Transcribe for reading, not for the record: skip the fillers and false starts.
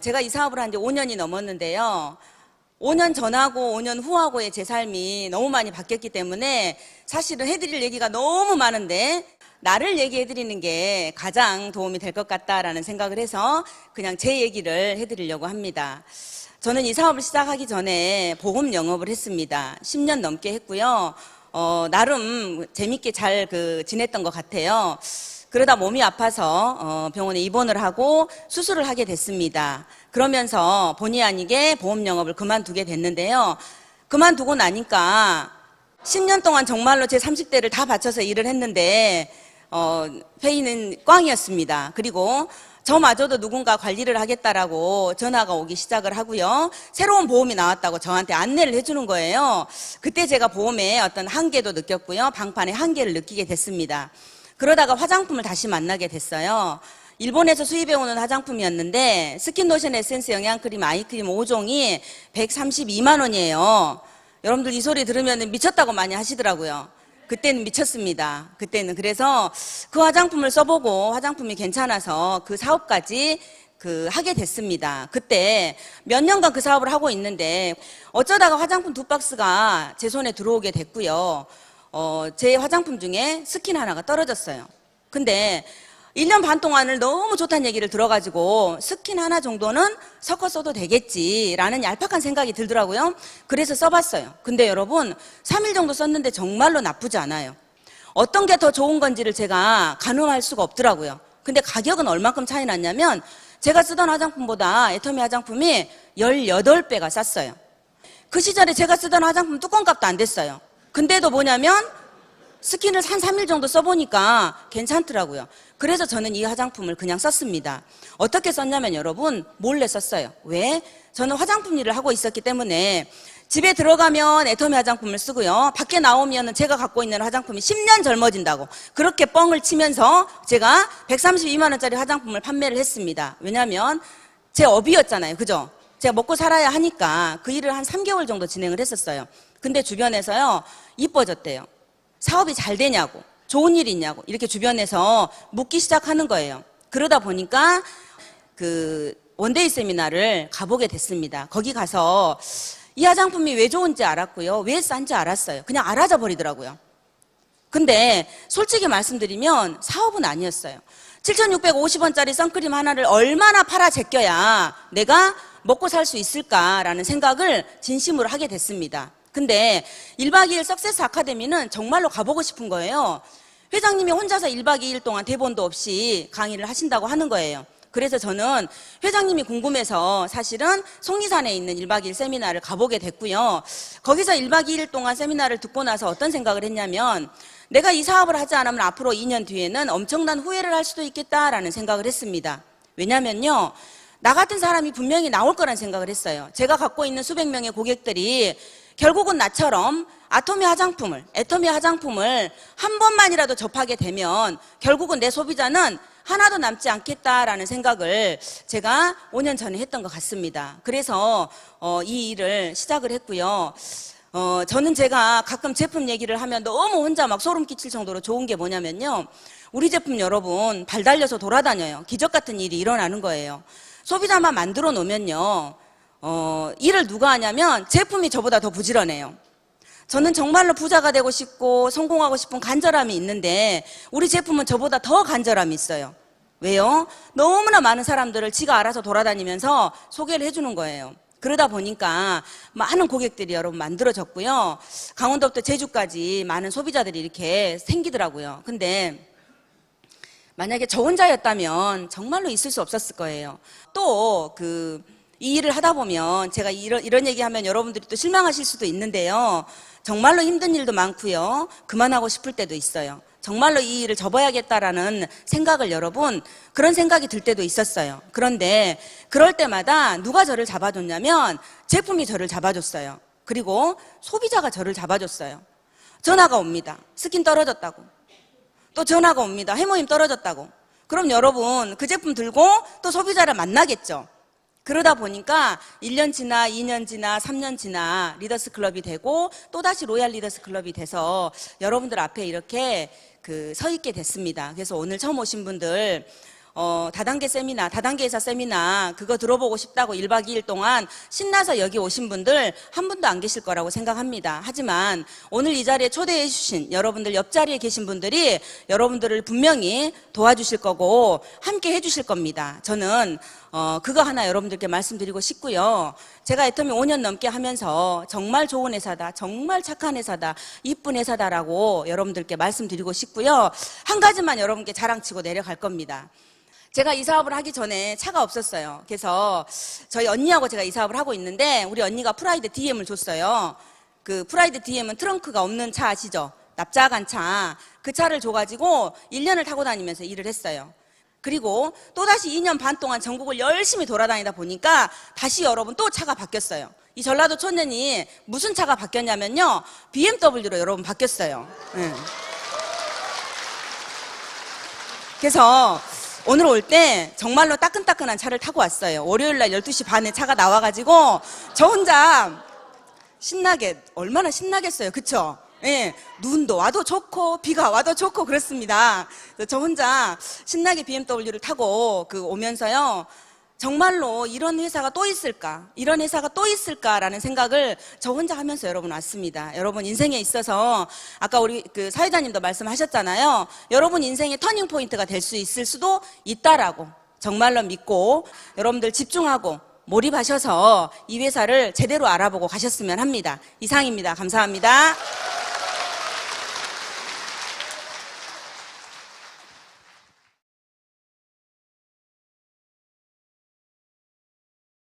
제가 이 사업을 한 지 5년이 넘었는데요. 5년 전하고 5년 후하고의 제 삶이 너무 많이 바뀌었기 때문에 사실은 해드릴 얘기가 너무 많은데 나를 얘기해드리는 게 가장 도움이 될 것 같다라는 생각을 해서 그냥 제 얘기를 해드리려고 합니다. 저는 이 사업을 시작하기 전에 보험 영업을 했습니다. 10년 넘게 했고요. 나름 재밌게 잘 지냈던 것 같아요. 그러다 몸이 아파서 병원에 입원을 하고 수술을 하게 됐습니다. 그러면서 본의 아니게 보험 영업을 그만두게 됐는데요. 그만두고 나니까 10년 동안 정말로 제 30대를 다 바쳐서 일을 했는데 페이는 꽝이었습니다. 그리고 저마저도 누군가 관리를 하겠다라고 전화가 오기 시작을 하고요. 새로운 보험이 나왔다고 저한테 안내를 해주는 거예요. 그때 제가 보험에 어떤 한계도 느꼈고요. 방판의 한계를 느끼게 됐습니다. 그러다가 화장품을 다시 만나게 됐어요. 일본에서 수입해오는 화장품이었는데 스킨로션, 에센스, 영양크림, 아이크림 5종이 132만 원이에요. 여러분들 이 소리 들으면 미쳤다고 많이 하시더라고요. 그때는 미쳤습니다. 그때는. 그래서 그 화장품을 써보고 화장품이 괜찮아서 그 사업까지 하게 됐습니다. 그때 몇 년간 그 사업을 하고 있는데 어쩌다가 화장품 2박스가 제 손에 들어오게 됐고요. 제 화장품 중에 스킨 하나가 떨어졌어요. 근데 1년 반 동안을 너무 좋다는 얘기를 들어가지고 스킨 하나 정도는 섞어 써도 되겠지라는 얄팍한 생각이 들더라고요. 그래서 써봤어요. 근데 여러분 3일 정도 썼는데 정말로 나쁘지 않아요. 어떤 게 더 좋은 건지를 제가 가늠할 수가 없더라고요. 근데 가격은 얼마큼 차이 났냐면 제가 쓰던 화장품보다 애터미 화장품이 18배가 쌌어요. 그 시절에 제가 쓰던 화장품 뚜껑값도 안 됐어요. 근데도 뭐냐면 스킨을 한 3일 정도 써보니까 괜찮더라고요. 그래서 저는 이 화장품을 그냥 썼습니다. 어떻게 썼냐면 여러분 몰래 썼어요. 왜? 저는 화장품 일을 하고 있었기 때문에 집에 들어가면 애터미 화장품을 쓰고요. 밖에 나오면 제가 갖고 있는 화장품이 10년 젊어진다고 그렇게 뻥을 치면서 제가 132만 원짜리 화장품을 판매를 했습니다. 왜냐하면 제 업이었잖아요. 그죠? 제가 먹고 살아야 하니까 그 일을 한 3개월 정도 진행을 했었어요. 근데 주변에서요 이뻐졌대요. 사업이 잘 되냐고, 좋은 일이 있냐고 이렇게 주변에서 묻기 시작하는 거예요. 그러다 보니까 원데이 세미나를 가보게 됐습니다. 거기 가서 이 화장품이 왜 좋은지 알았고요. 왜 싼지 알았어요. 그냥 알아져 버리더라고요. 근데 솔직히 말씀드리면 사업은 아니었어요. 7,650원짜리 선크림 하나를 얼마나 팔아 제껴야 내가 먹고 살 수 있을까라는 생각을 진심으로 하게 됐습니다. 근데 1박 2일 석세스 아카데미는 정말로 가보고 싶은 거예요. 회장님이 혼자서 1박 2일 동안 대본도 없이 강의를 하신다고 하는 거예요. 그래서 저는 회장님이 궁금해서 사실은 속리산에 있는 1박 2일 세미나를 가보게 됐고요. 거기서 1박 2일 동안 세미나를 듣고 나서 어떤 생각을 했냐면 내가 이 사업을 하지 않으면 앞으로 2년 뒤에는 엄청난 후회를 할 수도 있겠다라는 생각을 했습니다. 왜냐면요. 나 같은 사람이 분명히 나올 거란 생각을 했어요. 제가 갖고 있는 수백 명의 고객들이 결국은 나처럼 애터미 화장품을 한 번만이라도 접하게 되면 결국은 내 소비자는 하나도 남지 않겠다라는 생각을 제가 5년 전에 했던 것 같습니다. 그래서 이 일을 시작을 했고요. 저는 제가 가끔 제품 얘기를 하면 너무 혼자 막 소름 끼칠 정도로 좋은 게 뭐냐면요. 우리 제품 여러분 발 달려서 돌아다녀요. 기적 같은 일이 일어나는 거예요. 소비자만 만들어 놓으면요. 일을 누가 하냐면 제품이 저보다 더 부지런해요. 저는 정말로 부자가 되고 싶고 성공하고 싶은 간절함이 있는데 우리 제품은 저보다 더 간절함이 있어요. 왜요? 너무나 많은 사람들을 지가 알아서 돌아다니면서 소개를 해주는 거예요. 그러다 보니까 많은 고객들이 여러분 만들어졌고요. 강원도부터 제주까지 많은 소비자들이 이렇게 생기더라고요. 근데 만약에 저 혼자였다면 정말로 있을 수 없었을 거예요. 또 이 일을 하다 보면 제가 이런 얘기하면 여러분들이 또 실망하실 수도 있는데요. 정말로 힘든 일도 많고요. 그만하고 싶을 때도 있어요. 정말로 이 일을 접어야겠다라는 생각을 여러분 그런 생각이 들 때도 있었어요. 그런데 그럴 때마다 누가 저를 잡아줬냐면 제품이 저를 잡아줬어요. 그리고 소비자가 저를 잡아줬어요. 전화가 옵니다. 스킨 떨어졌다고. 또 전화가 옵니다. 해모임 떨어졌다고. 그럼 여러분 그 제품 들고 또 소비자를 만나겠죠. 그러다 보니까 1년 지나 2년 지나 3년 지나 리더스 클럽이 되고 또다시 로얄 리더스 클럽이 돼서 여러분들 앞에 이렇게 서 있게 됐습니다. 그래서 오늘 처음 오신 분들 다단계 세미나, 다단계 회사 세미나 그거 들어보고 싶다고 1박 2일 동안 신나서 여기 오신 분들 한 분도 안 계실 거라고 생각합니다. 하지만 오늘 이 자리에 초대해 주신 여러분들, 옆자리에 계신 분들이 여러분들을 분명히 도와주실 거고 함께 해주실 겁니다. 저는 그거 하나 여러분들께 말씀드리고 싶고요. 제가 애터미 5년 넘게 하면서 정말 좋은 회사다, 정말 착한 회사다, 이쁜 회사다라고 여러분들께 말씀드리고 싶고요. 한 가지만 여러분께 자랑치고 내려갈 겁니다. 제가 이 사업을 하기 전에 차가 없었어요. 그래서 저희 언니하고 제가 이 사업을 하고 있는데 우리 언니가 프라이드 DM을 줬어요. 그 프라이드 DM은 트렁크가 없는 차 아시죠? 납작한 차. 그 차를 줘가지고 1년을 타고 다니면서 일을 했어요. 그리고 또다시 2년 반 동안 전국을 열심히 돌아다니다 보니까 다시 여러분 또 차가 바뀌었어요. 이 전라도 촌년이 무슨 차가 바뀌었냐면요. BMW로 여러분 바뀌었어요. 네. 그래서 오늘 올 때 정말로 따끈따끈한 차를 타고 왔어요. 월요일날 12시 반에 차가 나와가지고 저 혼자 신나게, 얼마나 신나겠어요. 그쵸? 예, 눈도 와도 좋고 비가 와도 좋고 그렇습니다. 저 혼자 신나게 BMW를 타고 오면서요. 정말로 이런 회사가 또 있을까? 이런 회사가 또 있을까라는 생각을 저 혼자 하면서 여러분 왔습니다. 여러분 인생에 있어서 아까 우리 사회자님도 말씀하셨잖아요. 여러분 인생의 터닝 포인트가 될 수 있을 수도 있다라고 정말로 믿고 여러분들 집중하고 몰입하셔서 이 회사를 제대로 알아보고 가셨으면 합니다. 이상입니다. 감사합니다.